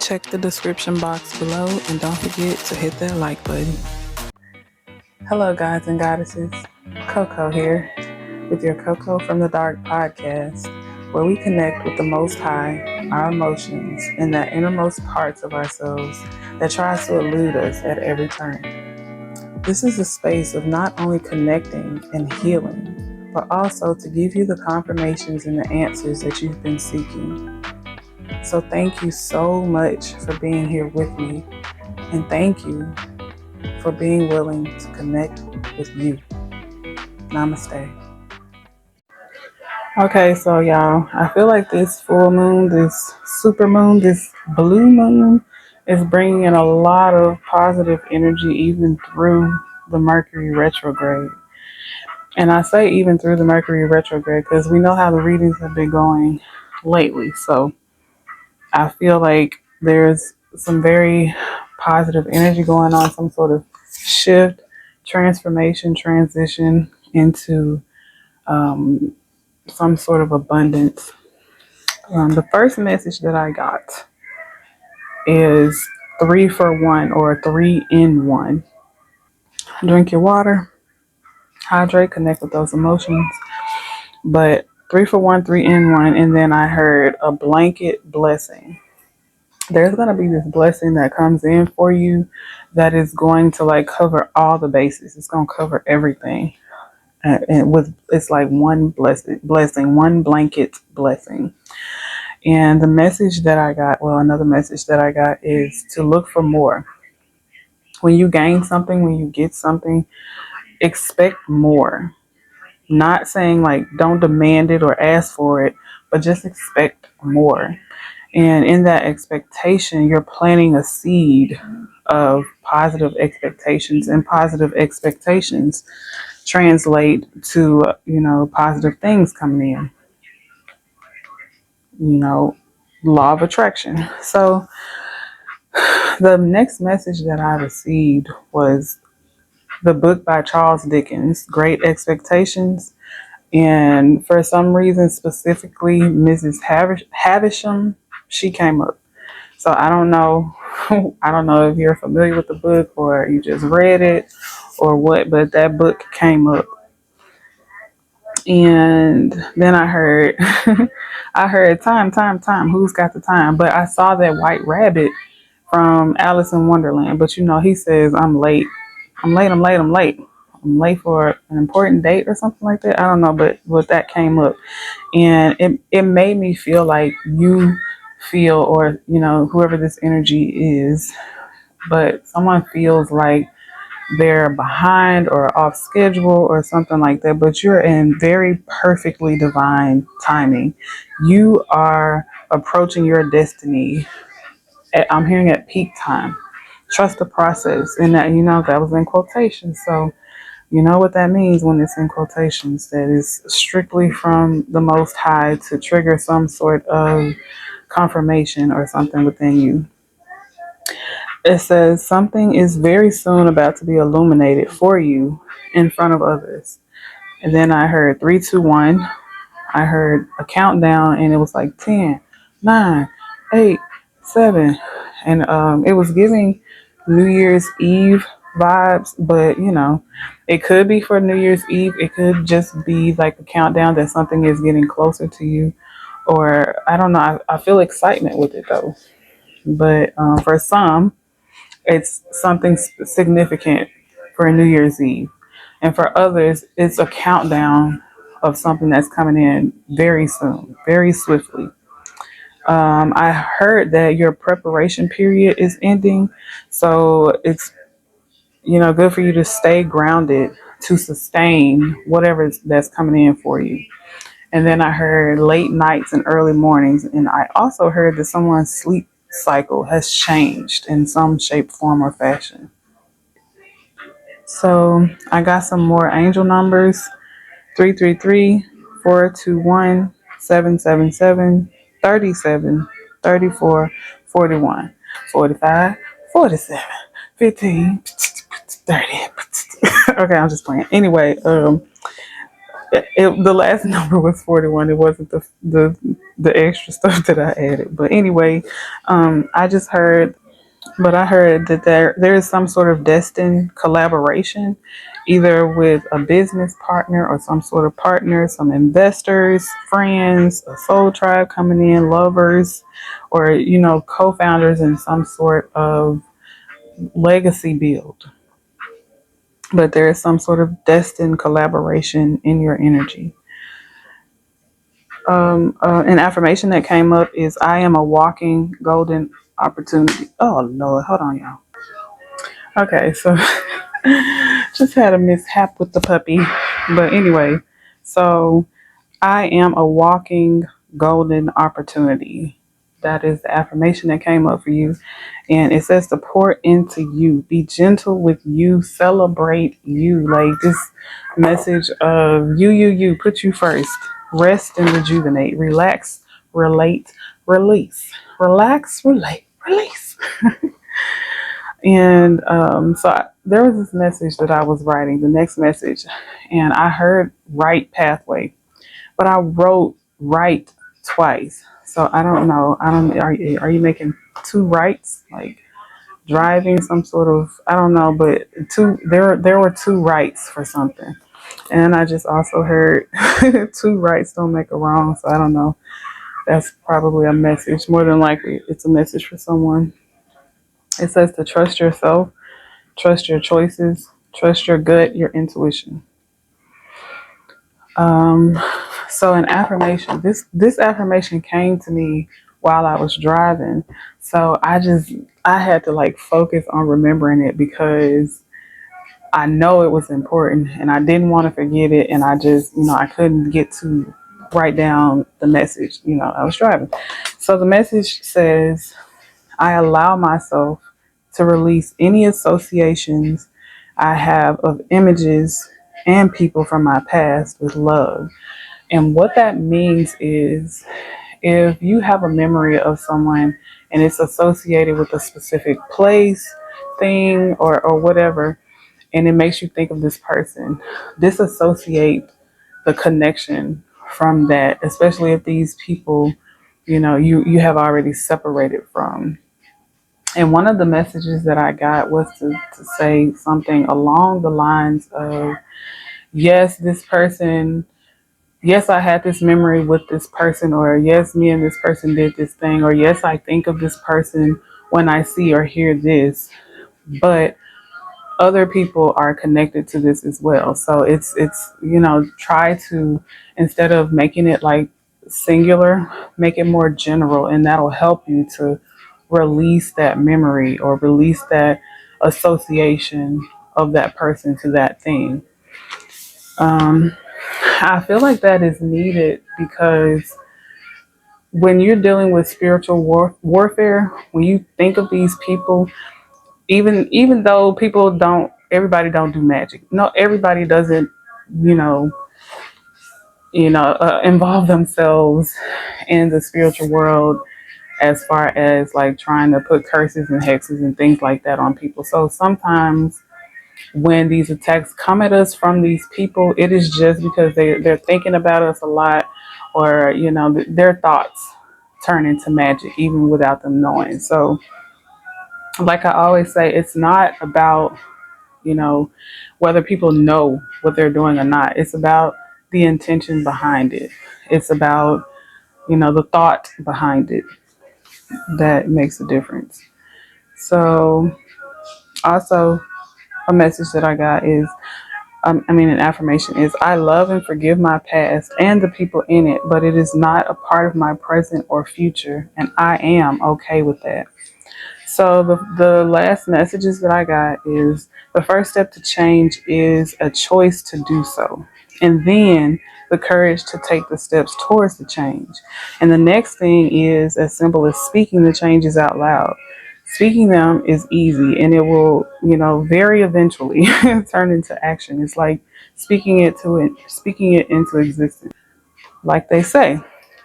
check the description box below and don't forget to hit that like button. Hello, gods and goddesses. CoCo here with your CoCo from the Dark podcast, where we connect with the Most High, our emotions, and the innermost parts of ourselves that tries to elude us at every turn. This is a space of not only connecting and healing, but also to give you the confirmations and the answers that you've been seeking. So thank you so much for being here with me, and thank you for being willing to connect with you. Namaste. Okay, so y'all, I feel like this full moon, this super moon, this blue moon is bringing in a lot of positive energy even through the Mercury retrograde. And I say even through the Mercury retrograde because we know how the readings have been going lately. So I feel like there's some very positive energy going on, some sort of shift, transformation, transition into some sort of abundance. The first message that I got is 3 for 1 or 3 in 1. Drink your water, hydrate, connect with those emotions. But 3 for 1, 3 in 1. And then I heard a blanket blessing. There's going to be this blessing that comes in for you that is going to like cover all the bases. It's going to cover everything. And it's like one blessing, one blanket blessing. And the message that I got, another message that I got is to look for more. When you gain something, when you get something, expect more. Not saying like don't demand it or ask for it, but just expect more. And in that expectation, you're planting a seed of positive expectations, and positive expectations translate to, positive things coming in, law of attraction. So the next message that I received was the book by Charles Dickens, Great Expectations. And for some reason, specifically, Mrs. Havisham, she came up. So I don't know. I don't know if you're familiar with the book or you just read it or what, but that book came up. And then I heard, I heard time. Who's got the time? But I saw that white rabbit from Alice in Wonderland. But he says, I'm late. I'm late for an important date or something like that. I don't know, but that came up. And it made me feel like you feel, or, whoever this energy is, but someone feels like they're behind or off schedule or something like that, but you're in very perfectly divine timing. You are approaching your destiny. I'm hearing at peak time. Trust the process. And that, that was in quotations. So you know what that means when it's in quotations, that is strictly from the Most High to trigger some sort of confirmation or something within you. It says something is very soon about to be illuminated for you in front of others. And then I heard 3, 2, 1. I heard a countdown and it was like 10, 9, 8, 7. And it was giving New Year's Eve vibes, but it could be for New Year's Eve. It could just be like a countdown that something is getting closer to you. Or I don't know. I feel excitement with it though. But for some, it's something significant for New Year's Eve. And for others, it's a countdown of something that's coming in very soon, very swiftly. I heard that your preparation period is ending. So it's, good for you to stay grounded to sustain whatever that's coming in for you. And then I heard late nights and early mornings. And I also heard that someone's sleep cycle has changed in some shape, form, or fashion. So I got some more angel numbers: 333, 421, 777, 37, 34, 41, 45, 47, 15, 30. Okay, I'm just playing. Anyway, The last number was 41. It wasn't the extra stuff that I added. But anyway, I just heard, but I heard that there is some sort of destined collaboration, either with a business partner or some sort of partner, some investors, friends, a soul tribe coming in, lovers, or co-founders in some sort of legacy build. But there is some sort of destined collaboration in your energy. An affirmation that came up is I am a walking golden opportunity. Oh Lord, hold on, y'all. Okay, so just had a mishap with the puppy. But anyway, so I am a walking golden opportunity. That is the affirmation that came up for you. And it says to pour into you, be gentle with you, celebrate you. Like this message of you, put you first. Rest and rejuvenate, relax, relate, release. Relax, relate, release. And there was this message that I was writing, the next message, and I heard right pathway, but I wrote right twice. So I don't know. I don't. Are you making two rights, like driving some sort of? I don't know, but two. There were two rights for something, and I just also heard two rights don't make a wrong. So I don't know. That's probably a message. More than likely, it's a message for someone. It says to trust yourself, trust your choices, trust your gut, your intuition. Um, so an affirmation. This affirmation came to me while I was driving. So I had to like focus on remembering it because I know it was important and I didn't want to forget it, and I just I couldn't get to write down the message. I was driving. So the message says, I allow myself to release any associations I have of images and people from my past with love. And what that means is if you have a memory of someone and it's associated with a specific place, thing, or whatever, and it makes you think of this person, disassociate the connection from that, especially if these people, you have already separated from. And one of the messages that I got was to say something along the lines of, yes, this person, yes, I had this memory with this person, or yes, me and this person did this thing, or yes, I think of this person when I see or hear this, but other people are connected to this as well. So it's try to, instead of making it like singular, make it more general, and that'll help you to release that memory or release that association of that person to that thing. um, I feel like that is needed because when you're dealing with spiritual warfare, when you think of these people, even though everybody don't do magic. No, everybody doesn't, you know, involve themselves in the spiritual world as far as like trying to put curses and hexes and things like that on people. So sometimes when these attacks come at us from these people, it is just because they're thinking about us a lot, or their thoughts turn into magic even without them knowing. So like I always say, it's not about whether people know what they're doing or not. It's about the intention behind it. It's about the thought behind it that makes a difference. So also a message that I got is an affirmation is, I love and forgive my past and the people in it, but it is not a part of my present or future, and I am okay with that. So the last messages that I got is, the first step to change is a choice to do so. And then the courage to take the steps towards the change. And the next thing is as simple as speaking the changes out loud. Speaking them is easy, and it will, very eventually turn into action. It's like speaking it into existence. Like they say,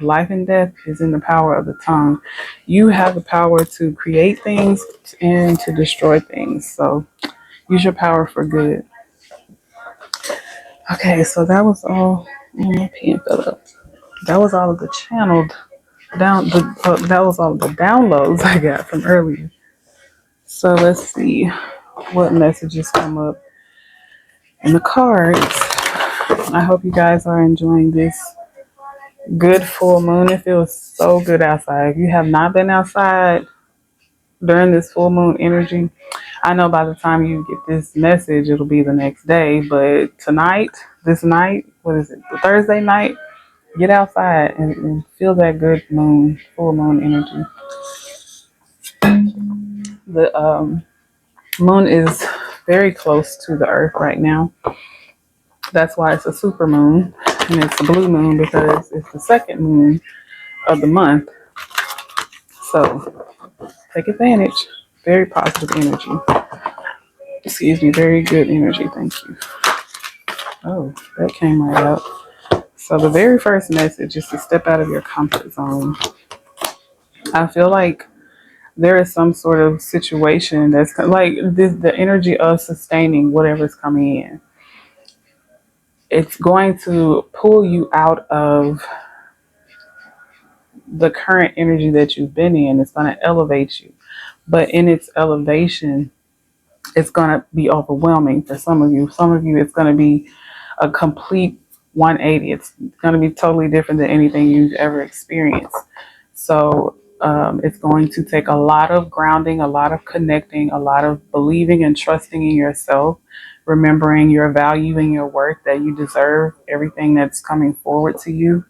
life and death is in the power of the tongue. You have the power to create things and to destroy things. So use your power for good. Okay, so that was all. Oh, my pen fell up. That was all of the channeled that was all of the downloads I got from earlier. So let's see what messages come up in the cards. I hope you guys are enjoying this good full moon. It feels so good outside. If you have not been outside during this full moon energy, I know by the time you get this message, it'll be the next day. But tonight, this night, what is it? Thursday night, get outside and feel that good moon, full moon energy. The moon is very close to the earth right now. That's why it's a super moon. And it's a blue moon because it's the second moon of the month. So take advantage. Very positive energy. Excuse me, very good energy. Thank you. Oh, that came right out. So the very first message is to step out of your comfort zone. I feel like there is some sort of situation that's like this, the energy of sustaining whatever's coming in. It's going to pull you out of the current energy that you've been in. It's going to elevate you. But in its elevation, it's going to be overwhelming for some of you. Some of you, it's going to be a complete 180. It's going to be totally different than anything you've ever experienced. So it's going to take a lot of grounding, a lot of connecting, a lot of believing and trusting in yourself, remembering your value and your worth, that you deserve everything that's coming forward to you,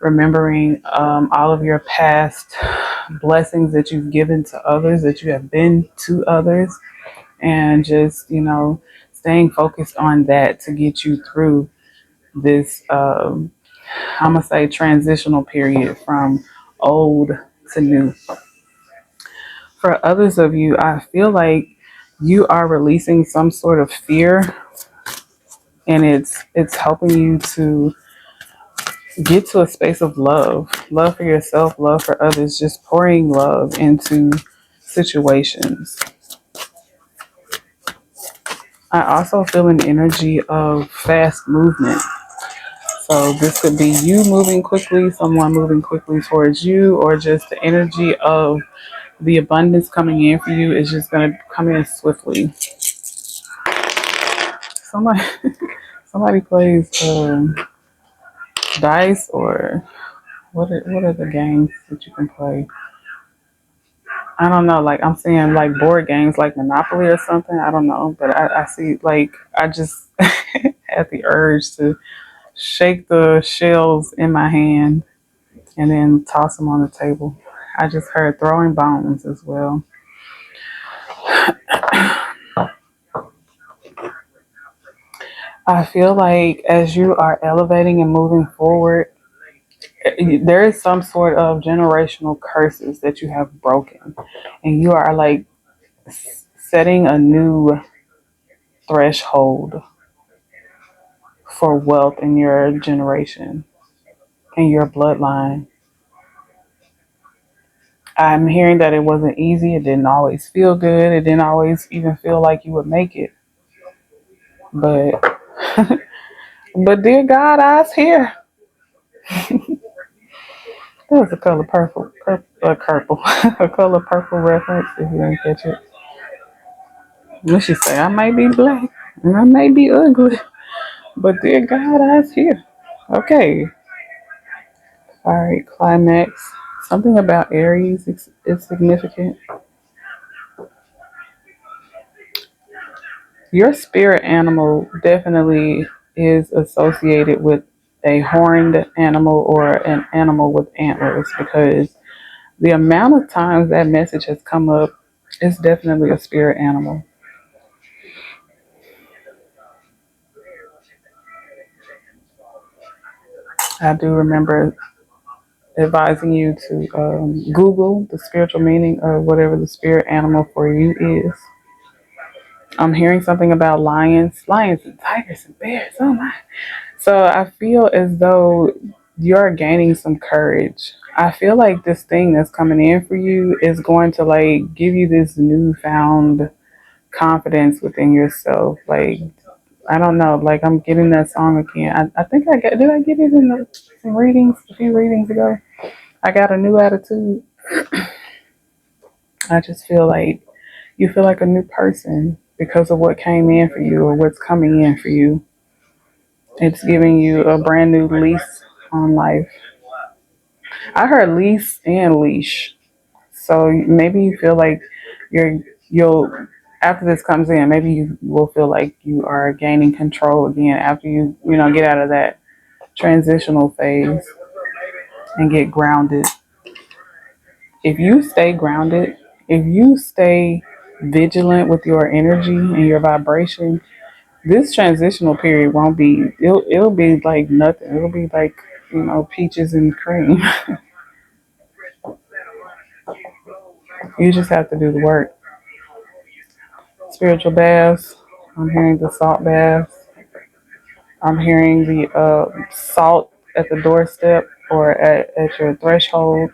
remembering all of your past blessings that you've given to others, that you have been to others, and just, staying focused on that to get you through this, I'm going to say, transitional period from old to new. For others of you, I feel like you are releasing some sort of fear, and it's helping you to get to a space of love for yourself, love for others, just pouring love into situations. I also feel an energy of fast movement. So this could be you moving quickly, someone moving quickly towards you, or just the energy of the abundance coming in for you is just going to come in swiftly. Somebody, somebody plays dice, or what are the games that you can play? I don't know. Like, I'm seeing like board games like Monopoly or something. I don't know, but I see, like, I just had the urge to shake the shells in my hand and then toss them on the table. I just heard throwing bones as well. I feel like as you are elevating and moving forward, there is some sort of generational curses that you have broken, and you are like setting a new threshold for wealth in your generation, in your bloodline. I'm hearing that it wasn't easy. It didn't always feel good. It didn't always even feel like you would make it. But, but dear God, I's here. That was a color purple, a color purple reference. If you didn't catch it, what she say? I may be black and I may be ugly, but dear God, I's here. Okay, all right. Climax. Something about Aries is significant. Your spirit animal definitely is associated with a horned animal or an animal with antlers, because the amount of times that message has come up, it's definitely a spirit animal. I do remember advising you to Google the spiritual meaning of whatever the spirit animal for you is. I'm hearing something about lions and tigers and bears. Oh my. So I feel as though you're gaining some courage. I feel like this thing that's coming in for you is going to like give you this newfound confidence within yourself. Like I don't know. Like I'm getting that song again. I think did I get it in some readings a few readings ago? I got a new attitude. I just feel like you feel like a new person because of what came in for you or what's coming in for you. It's giving you a brand new lease on life. I heard lease and leash. So maybe you feel like you'll after this comes in, maybe you will feel like you are gaining control again after you get out of that transitional phase and get grounded. If you stay grounded, if you stay vigilant with your energy and your vibration, this transitional period won't be it'll be like nothing. It'll be like, peaches and cream. You just have to do the work. Spiritual baths. I'm hearing the salt baths. I'm hearing the salt at the doorstep or at your threshold.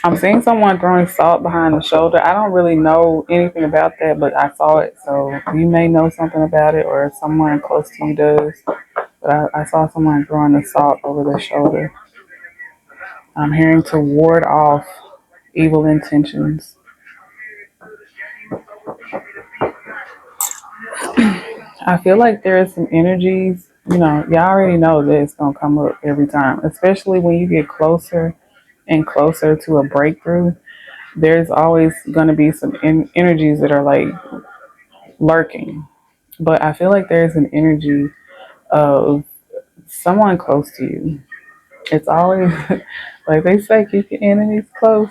I'm seeing someone throwing salt behind the shoulder. I don't really know anything about that, but I saw it. So you may know something about it or someone close to you does. But I saw someone throwing the salt over their shoulder. I'm hearing to ward off evil intentions. I feel like there is some energies, y'all already know that it's going to come up every time, especially when you get closer and closer to a breakthrough. There's always going to be some energies that are like lurking. But I feel like there's an energy of someone close to you. It's always, like they say, keep your enemies close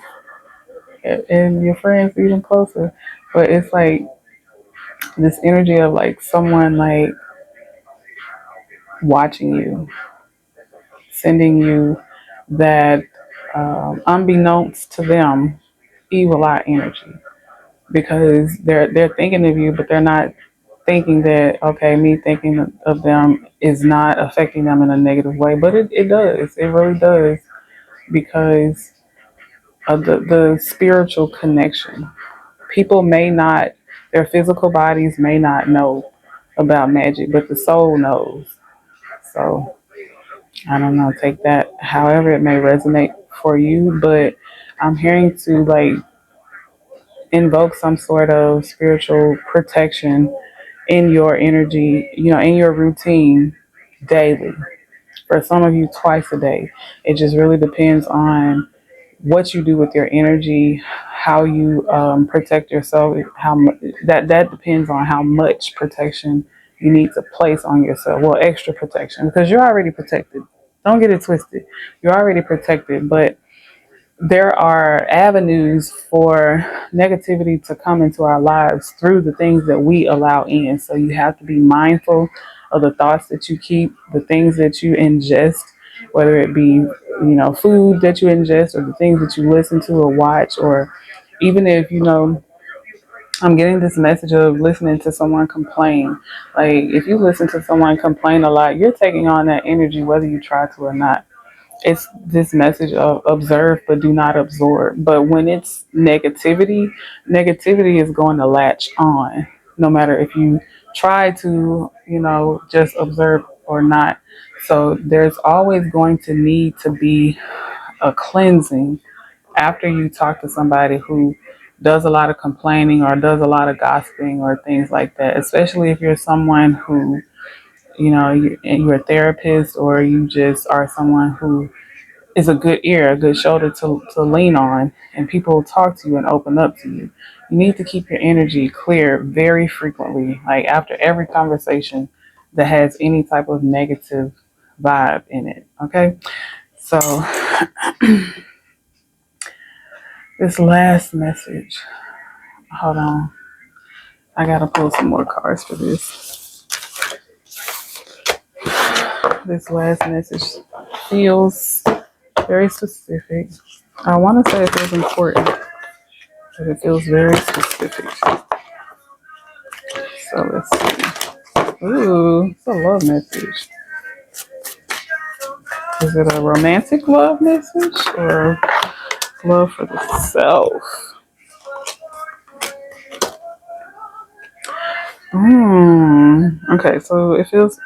and your friends even closer. But it's like this energy of like someone like watching you, sending you that unbeknownst to them evil eye energy because they're thinking of you, but they're not thinking that okay, me thinking of them is not affecting them in a negative way, but it does. It really does because of the spiritual connection. People may not, their physical bodies may not know about magic, but the soul knows. So I don't know, take that however it may resonate for you, but I'm hearing to like invoke some sort of spiritual protection in your energy, in your routine daily. For some of you, twice a day. It just really depends on what you do with your energy, how you protect yourself. That depends on how much protection you need to place on yourself. Well, extra protection because you're already protected. Don't get it twisted. You're already protected, but there are avenues for negativity to come into our lives through the things that we allow in. So you have to be mindful of the thoughts that you keep, the things that you ingest, whether it be, food that you ingest or the things that you listen to or watch, or even if, I'm getting this message of listening to someone complain. Like if you listen to someone complain a lot, you're taking on that energy whether you try to or not. It's this message of observe but do not absorb. But when it's negativity is going to latch on no matter if you try to, just observe or not. So there's always going to need to be a cleansing after you talk to somebody who does a lot of complaining or does a lot of gossiping or things like that, especially if you're someone who, you're a therapist or you just are someone who is a good ear, a good shoulder to lean on, and people talk to you and open up to you. You need to keep your energy clear very frequently, like after every conversation that has any type of negative vibe in it. Okay? So, this last message, hold on. I gotta pull some more cards for this. This last message feels very specific. I want to say it feels important, but it feels very specific. So let's see. Ooh, it's a love message. Is it a romantic love message or love for the self? Okay, so it feels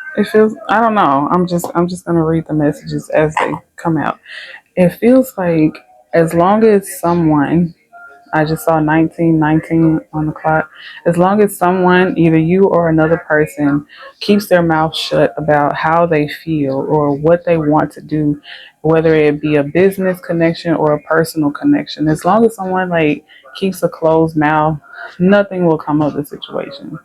I don't know. I'm just gonna read the messages as they come out. It feels like as long as someone, I just saw 1919 on the clock. As long as someone, either you or another person, keeps their mouth shut about how they feel or what they want to do, whether it be a business connection or a personal connection, as long as someone like keeps a closed mouth, nothing will come of the situation.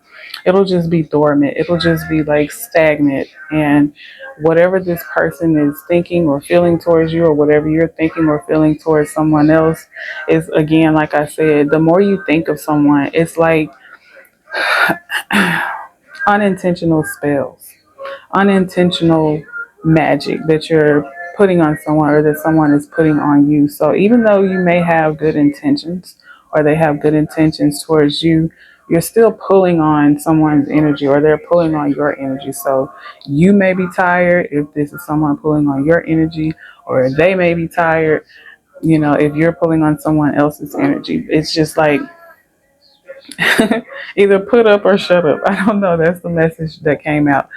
It'll just be dormant. It'll just be like stagnant. And whatever this person is thinking or feeling towards you, or whatever you're thinking or feeling towards someone else, is, again, like I said, the more you think of someone, it's like unintentional spells, unintentional magic that you're putting on someone or that someone is putting on you. So even though you may have good intentions or they have good intentions towards you, you're still pulling on someone's energy or they're pulling on your energy. So you may be tired if this is someone pulling on your energy, or they may be tired, if you're pulling on someone else's energy. It's just like either put up or shut up. I don't know. That's the message that came out.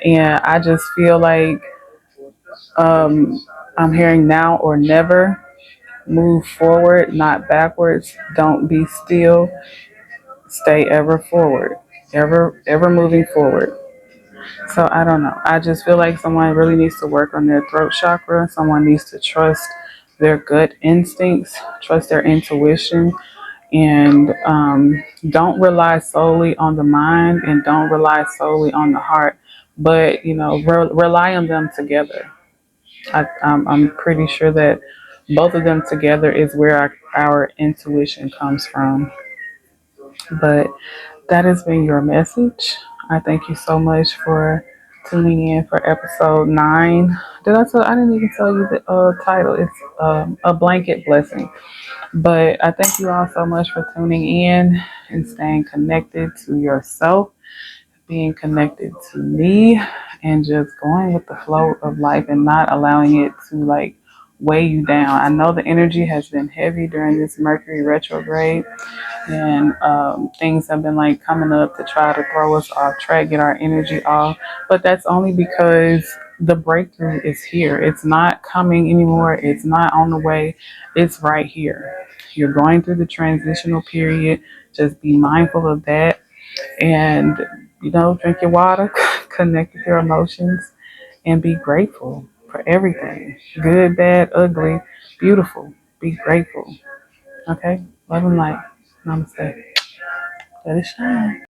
And I just feel like I'm hearing now or never. Move forward, not backwards. Don't be still. Stay ever forward. Ever moving forward. So I don't know. I just feel like someone really needs to work on their throat chakra. Someone needs to trust their gut instincts, trust their intuition, and don't rely solely on the mind and don't rely solely on the heart, but rely on them together. I'm pretty sure that both of them together is where our intuition comes from. But that has been your message. I thank you so much for tuning in for episode 9. I didn't even tell you the title. It's a blanket blessing. But I thank you all so much for tuning in and staying connected to yourself, being connected to me, and just going with the flow of life and not allowing it to like weigh you down. I know the energy has been heavy during this Mercury retrograde, and things have been like coming up to try to throw us off track, get our energy off. But that's only because the breakthrough is here. It's not coming anymore. It's not on the way. It's right here. You're going through the transitional period. Just be mindful of that, and drink your water, connect with your emotions, and be grateful for everything, good, bad, ugly, beautiful. Be grateful. Okay? Love and light. Namaste. Let it shine.